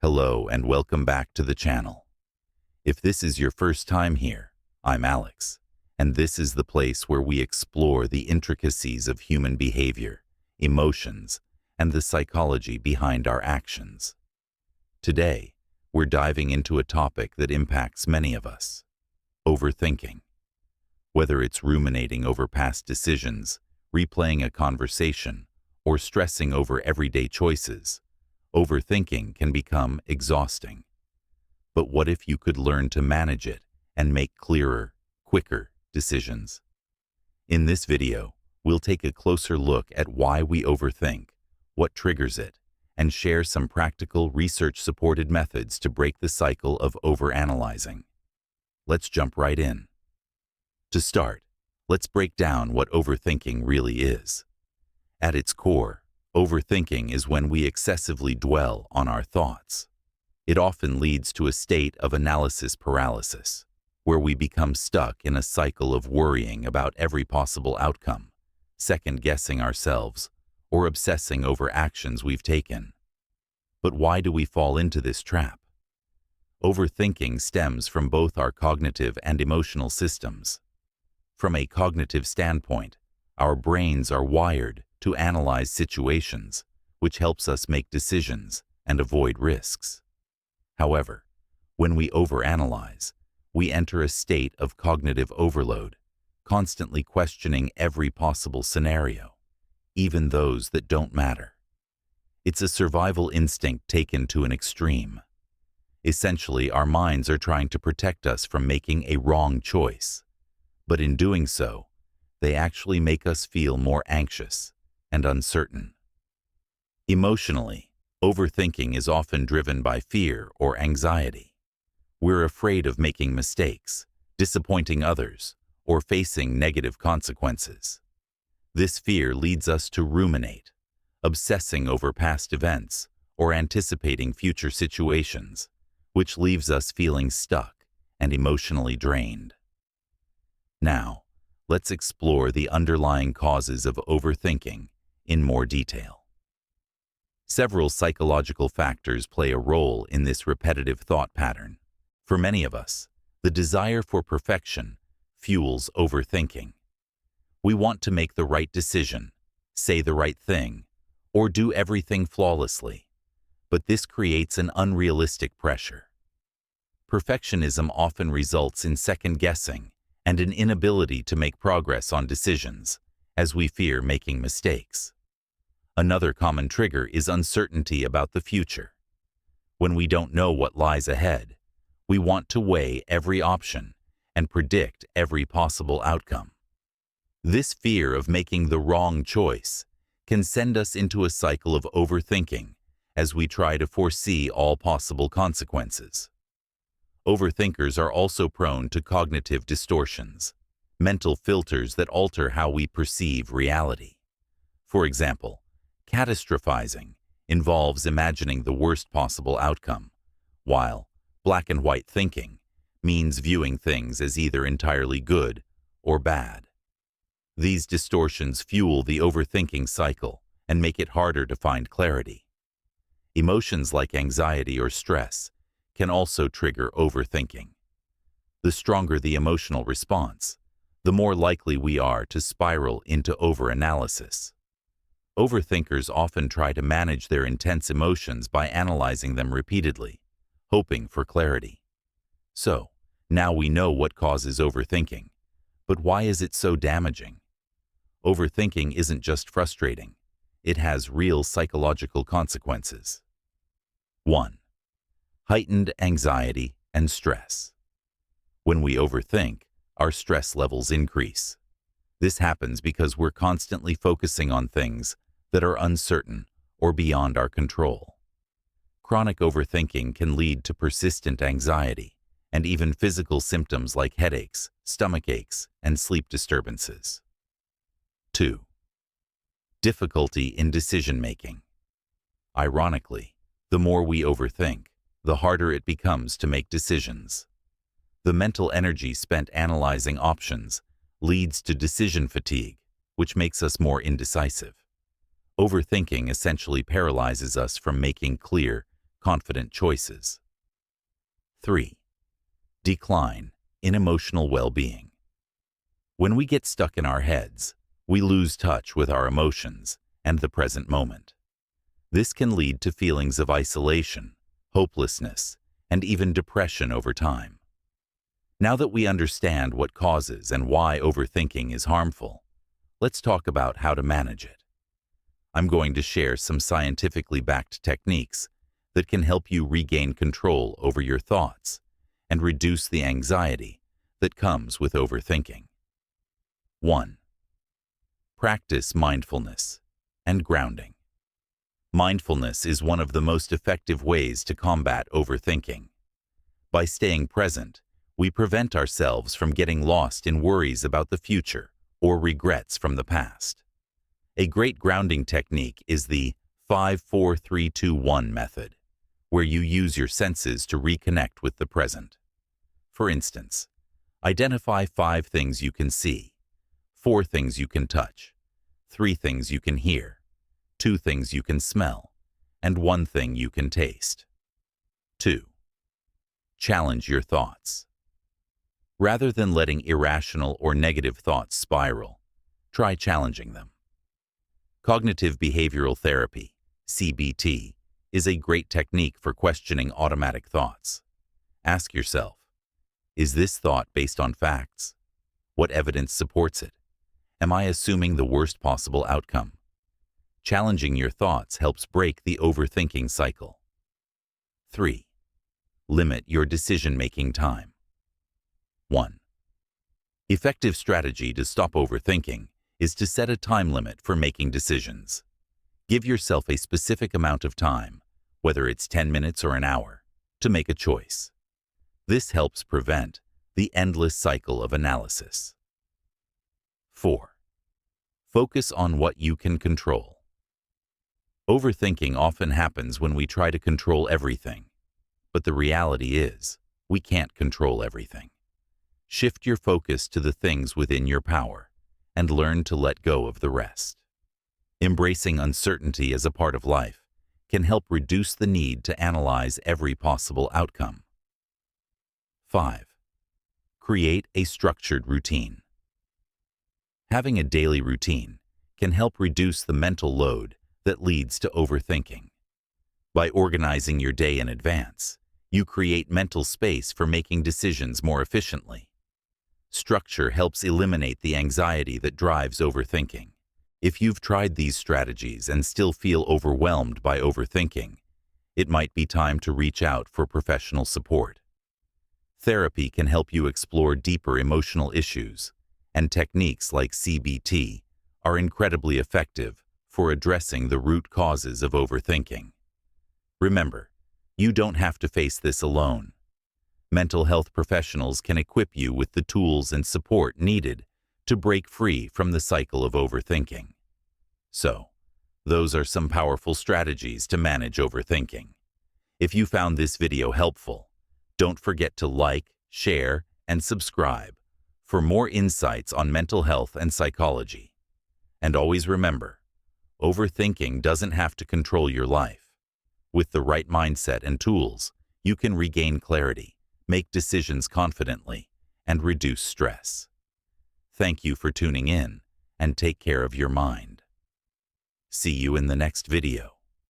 Hello and welcome back to the channel. If this is your first time here, I'm Alex, and this is the place where we explore the intricacies of human behavior, emotions, and the psychology behind our actions. Today, we're diving into a topic that impacts many of us: overthinking. Whether it's ruminating over past decisions, replaying a conversation, or stressing over everyday choices, overthinking can become exhausting. But what if you could learn to manage it and make clearer, quicker decisions? In this video, we'll take a closer look at why we overthink, what triggers it, and share some practical, research-supported methods to break the cycle of overanalyzing. Let's jump right in. To start, let's break down what overthinking really is. At its core, overthinking is when we excessively dwell on our thoughts. It often leads to a state of analysis paralysis, where we become stuck in a cycle of worrying about every possible outcome, second-guessing ourselves, or obsessing over actions we've taken. But why do we fall into this trap? Overthinking stems from both our cognitive and emotional systems. From a cognitive standpoint, our brains are wired to analyze situations, which helps us make decisions and avoid risks. However, when we overanalyze, we enter a state of cognitive overload, constantly questioning every possible scenario, even those that don't matter. It's a survival instinct taken to an extreme. Essentially, our minds are trying to protect us from making a wrong choice, but in doing so, they actually make us feel more anxious and uncertain. Emotionally, overthinking is often driven by fear or anxiety. We're afraid of making mistakes, disappointing others, or facing negative consequences. This fear leads us to ruminate, obsessing over past events or anticipating future situations, which leaves us feeling stuck and emotionally drained. Now, let's explore the underlying causes of overthinking in more detail. Several psychological factors play a role in this repetitive thought pattern. For many of us, the desire for perfection fuels overthinking. We want to make the right decision, say the right thing, or do everything flawlessly, but this creates an unrealistic pressure. Perfectionism often results in second-guessing and an inability to make progress on decisions, as we fear making mistakes. Another common trigger is uncertainty about the future. When we don't know what lies ahead, we want to weigh every option and predict every possible outcome. This fear of making the wrong choice can send us into a cycle of overthinking as we try to foresee all possible consequences. Overthinkers are also prone to cognitive distortions, mental filters that alter how we perceive reality. For example, catastrophizing involves imagining the worst possible outcome, while black and white thinking means viewing things as either entirely good or bad. These distortions fuel the overthinking cycle and make it harder to find clarity. Emotions like anxiety or stress can also trigger overthinking. The stronger the emotional response, the more likely we are to spiral into overanalysis. Overthinkers often try to manage their intense emotions by analyzing them repeatedly, hoping for clarity. So, now we know what causes overthinking, but why is it so damaging? Overthinking isn't just frustrating, it has real psychological consequences. 1. Heightened anxiety and stress. When we overthink, our stress levels increase. This happens because we're constantly focusing on things that are uncertain or beyond our control. Chronic overthinking can lead to persistent anxiety and even physical symptoms like headaches, stomach aches, and sleep disturbances. 2. Difficulty in decision-making. Ironically, the more we overthink, the harder it becomes to make decisions. The mental energy spent analyzing options leads to decision fatigue, which makes us more indecisive. Overthinking essentially paralyzes us from making clear, confident choices. 3. Decline in emotional well-being. When we get stuck in our heads, we lose touch with our emotions and the present moment. This can lead to feelings of isolation, hopelessness, and even depression over time. Now that we understand what causes and why overthinking is harmful, let's talk about how to manage it. I'm going to share some scientifically backed techniques that can help you regain control over your thoughts and reduce the anxiety that comes with overthinking. 1. Practice mindfulness and grounding. Mindfulness is one of the most effective ways to combat overthinking. By staying present, we prevent ourselves from getting lost in worries about the future or regrets from the past. A great grounding technique is the 5-4-3-2-1 method, where you use your senses to reconnect with the present. For instance, identify 5 things you can see, 4 things you can touch, 3 things you can hear, 2 things you can smell, and 1 thing you can taste. 2. Challenge your thoughts. Rather than letting irrational or negative thoughts spiral, try challenging them. Cognitive behavioral therapy, CBT, is a great technique for questioning automatic thoughts. Ask yourself, is this thought based on facts? What evidence supports it? Am I assuming the worst possible outcome? Challenging your thoughts helps break the overthinking cycle. 3. Limit your decision-making time. 1. Effective strategy to stop overthinking is to set a time limit for making decisions. Give yourself a specific amount of time, whether it's 10 minutes or an hour, to make a choice. This helps prevent the endless cycle of analysis. 4. Focus on what you can control. Overthinking often happens when we try to control everything, but the reality is, we can't control everything. Shift your focus to the things within your power and learn to let go of the rest. Embracing uncertainty as a part of life can help reduce the need to analyze every possible outcome. 5. Create a structured routine. Having a daily routine can help reduce the mental load that leads to overthinking. By organizing your day in advance, you create mental space for making decisions more efficiently. Structure helps eliminate the anxiety that drives overthinking. If you've tried these strategies and still feel overwhelmed by overthinking, it might be time to reach out for professional support. Therapy can help you explore deeper emotional issues, and techniques like CBT are incredibly effective for addressing the root causes of overthinking. Remember, you don't have to face this alone. Mental health professionals can equip you with the tools and support needed to break free from the cycle of overthinking. So, those are some powerful strategies to manage overthinking. If you found this video helpful, don't forget to like, share, and subscribe for more insights on mental health and psychology. And always remember, overthinking doesn't have to control your life. With the right mindset and tools, you can regain clarity, make decisions confidently, and reduce stress. Thank you for tuning in, and take care of your mind. See you in the next video.